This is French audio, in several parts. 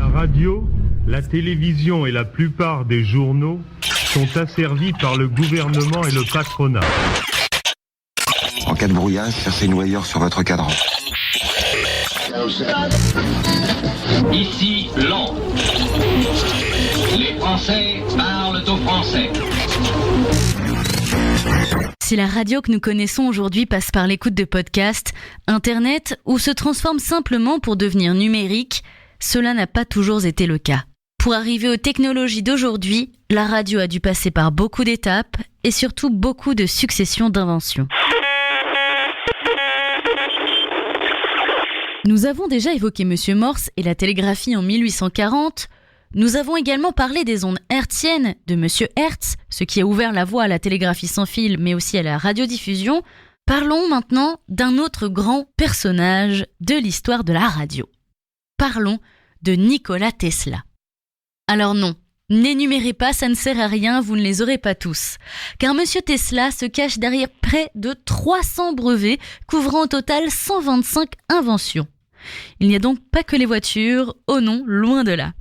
La radio, la télévision et la plupart des journaux sont asservis par le gouvernement et le patronat. En cas de brouillage, cherchez une noyeur sur votre cadran. Ici, Londres. Les Français parlent aux Français. Si la radio que nous connaissons aujourd'hui passe par l'écoute de podcasts, Internet ou se transforme simplement pour devenir numérique, cela n'a pas toujours été le cas. Pour arriver aux technologies d'aujourd'hui, la radio a dû passer par beaucoup d'étapes et surtout beaucoup de successions d'inventions. Nous avons déjà évoqué Monsieur Morse et la télégraphie en 1840. Nous avons également parlé des ondes hertziennes de Monsieur Hertz, ce qui a ouvert la voie à la télégraphie sans fil, mais aussi à la radiodiffusion. Parlons maintenant d'un autre grand personnage de l'histoire de la radio. Parlons de Nikola Tesla. Alors non, n'énumérez pas, ça ne sert à rien, vous ne les aurez pas tous. Car Monsieur Tesla se cache derrière près de 300 brevets, couvrant au total 125 inventions. Il n'y a donc pas que les voitures, oh non, loin de là.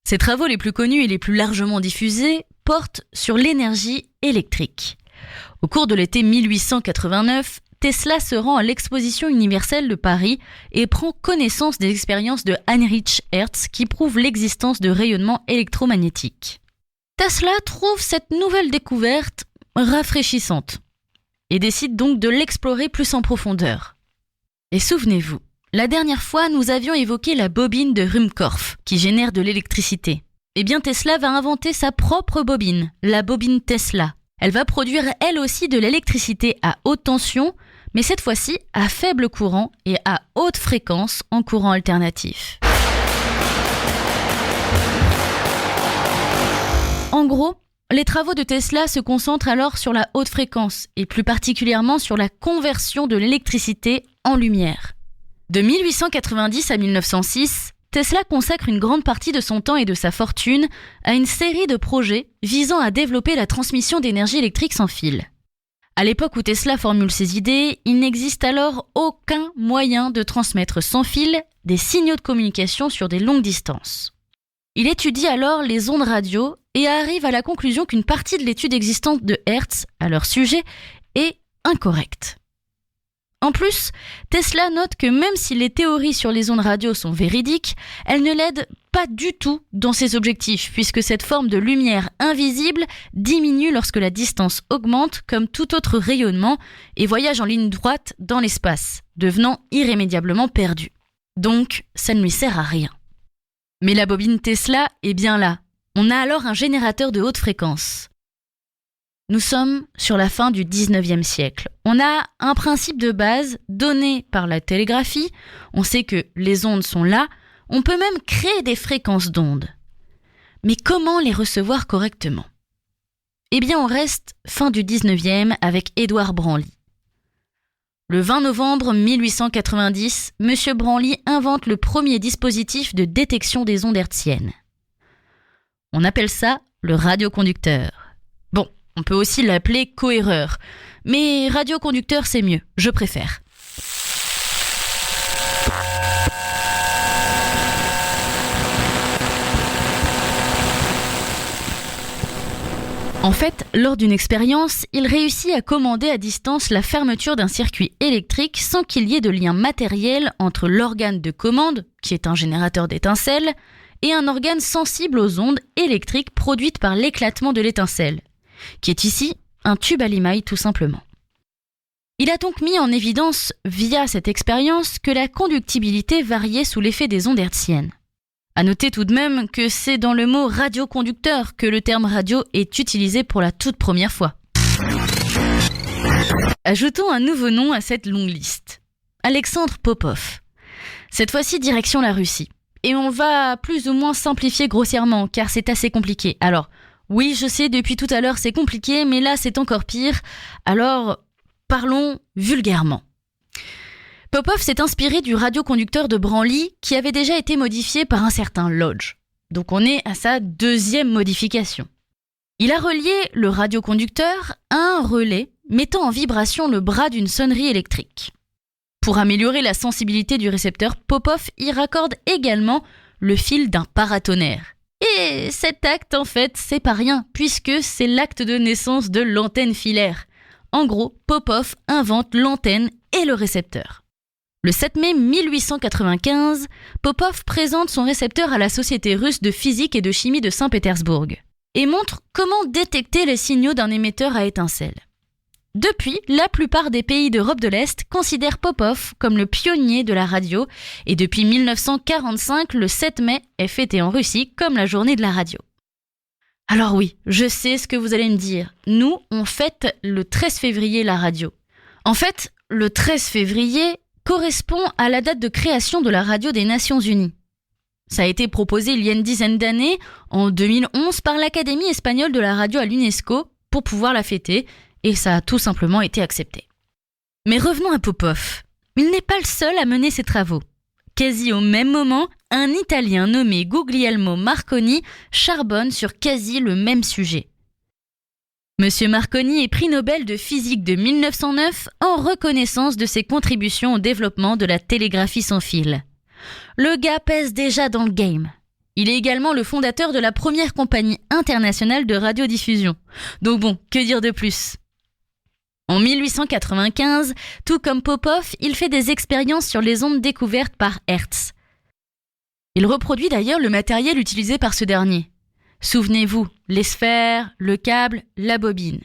Ses travaux les plus connus et les plus largement diffusés portent sur l'énergie électrique. Au cours de l'été 1889, Tesla se rend à l'exposition universelle de Paris et prend connaissance des expériences de Heinrich Hertz qui prouvent l'existence de rayonnement électromagnétique. Tesla trouve cette nouvelle découverte rafraîchissante et décide donc de l'explorer plus en profondeur. Et souvenez-vous, la dernière fois, nous avions évoqué la bobine de Ruhmkorff, qui génère de l'électricité. Eh bien, Tesla va inventer sa propre bobine, la bobine Tesla. Elle va produire elle aussi de l'électricité à haute tension, mais cette fois-ci à faible courant et à haute fréquence en courant alternatif. En gros, les travaux de Tesla se concentrent alors sur la haute fréquence, et plus particulièrement sur la conversion de l'électricité en lumière. De 1890 à 1906, Tesla consacre une grande partie de son temps et de sa fortune à une série de projets visant à développer la transmission d'énergie électrique sans fil. À l'époque où Tesla formule ses idées, il n'existe alors aucun moyen de transmettre sans fil des signaux de communication sur des longues distances. Il étudie alors les ondes radio et arrive à la conclusion qu'une partie de l'étude existante de Hertz à leur sujet est incorrecte. En plus, Tesla note que même si les théories sur les ondes radio sont véridiques, elles ne l'aident pas du tout dans ses objectifs, puisque cette forme de lumière invisible diminue lorsque la distance augmente comme tout autre rayonnement et voyage en ligne droite dans l'espace, devenant irrémédiablement perdu. Donc, ça ne lui sert à rien. Mais la bobine Tesla est bien là. On a alors un générateur de haute fréquence. Nous sommes sur la fin du 19e siècle. On a un principe de base donné par la télégraphie. On sait que les ondes sont là. On peut même créer des fréquences d'ondes. Mais comment les recevoir correctement ? Eh bien, on reste fin du 19e avec Édouard Branly. Le 20 novembre 1890, M. Branly invente le premier dispositif de détection des ondes hertziennes. On appelle ça le radioconducteur. Bon, on peut aussi l'appeler cohéreur, mais radioconducteur c'est mieux, je préfère. En fait, lors d'une expérience, il réussit à commander à distance la fermeture d'un circuit électrique sans qu'il y ait de lien matériel entre l'organe de commande, qui est un générateur d'étincelles, et un organe sensible aux ondes électriques produites par l'éclatement de l'étincelle, qui est ici un tube à limaille tout simplement. Il a donc mis en évidence, via cette expérience, que la conductibilité variait sous l'effet des ondes hertziennes. À noter tout de même que c'est dans le mot radioconducteur que le terme radio est utilisé pour la toute première fois. Ajoutons un nouveau nom à cette longue liste. Alexandre Popov. Cette fois-ci, direction la Russie. Et on va plus ou moins simplifier grossièrement, car c'est assez compliqué. Alors, oui, je sais, depuis tout à l'heure c'est compliqué, mais là c'est encore pire. Alors, parlons vulgairement. Popov s'est inspiré du radioconducteur de Branly qui avait déjà été modifié par un certain Lodge. Donc on est à sa deuxième modification. Il a relié le radioconducteur à un relais mettant en vibration le bras d'une sonnerie électrique. Pour améliorer la sensibilité du récepteur, Popov y raccorde également le fil d'un paratonnerre. Et cet acte, en fait, c'est pas rien, puisque c'est l'acte de naissance de l'antenne filaire. En gros, Popov invente l'antenne et le récepteur. Le 7 mai 1895, Popov présente son récepteur à la Société russe de physique et de chimie de Saint-Pétersbourg et montre comment détecter les signaux d'un émetteur à étincelles. Depuis, la plupart des pays d'Europe de l'Est considèrent Popov comme le pionnier de la radio et depuis 1945, le 7 mai est fêté en Russie comme la journée de la radio. Alors oui, je sais ce que vous allez me dire. Nous, on fête le 13 février la radio. En fait, le 13 février correspond à la date de création de la radio des Nations Unies. Ça a été proposé il y a une dizaine d'années, en 2011, par l'Académie espagnole de la radio à l'UNESCO pour pouvoir la fêter, et ça a tout simplement été accepté. Mais revenons à Popov. Il n'est pas le seul à mener ses travaux. Quasi au même moment, un Italien nommé Guglielmo Marconi charbonne sur quasi le même sujet. Monsieur Marconi est prix Nobel de physique de 1909 en reconnaissance de ses contributions au développement de la télégraphie sans fil. Le gars pèse déjà dans le game. Il est également le fondateur de la première compagnie internationale de radiodiffusion. Donc bon, que dire de plus ? En 1895, tout comme Popov, il fait des expériences sur les ondes découvertes par Hertz. Il reproduit d'ailleurs le matériel utilisé par ce dernier. Souvenez-vous, les sphères, le câble, la bobine.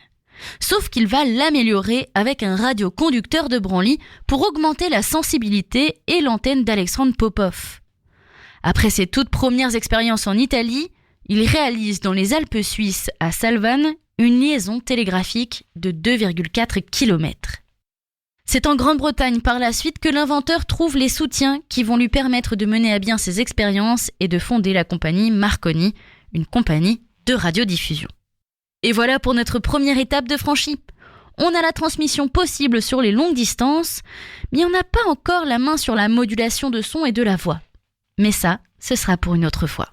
Sauf qu'il va l'améliorer avec un radioconducteur de Branly pour augmenter la sensibilité et l'antenne d'Alexandre Popov. Après ses toutes premières expériences en Italie, il réalise dans les Alpes suisses à Salvannes une liaison télégraphique de 2,4 km. C'est en Grande-Bretagne par la suite que l'inventeur trouve les soutiens qui vont lui permettre de mener à bien ses expériences et de fonder la compagnie Marconi, une compagnie de radiodiffusion. Et voilà pour notre première étape de franchie. On a la transmission possible sur les longues distances, mais on n'a pas encore la main sur la modulation de son et de la voix. Mais ça, ce sera pour une autre fois.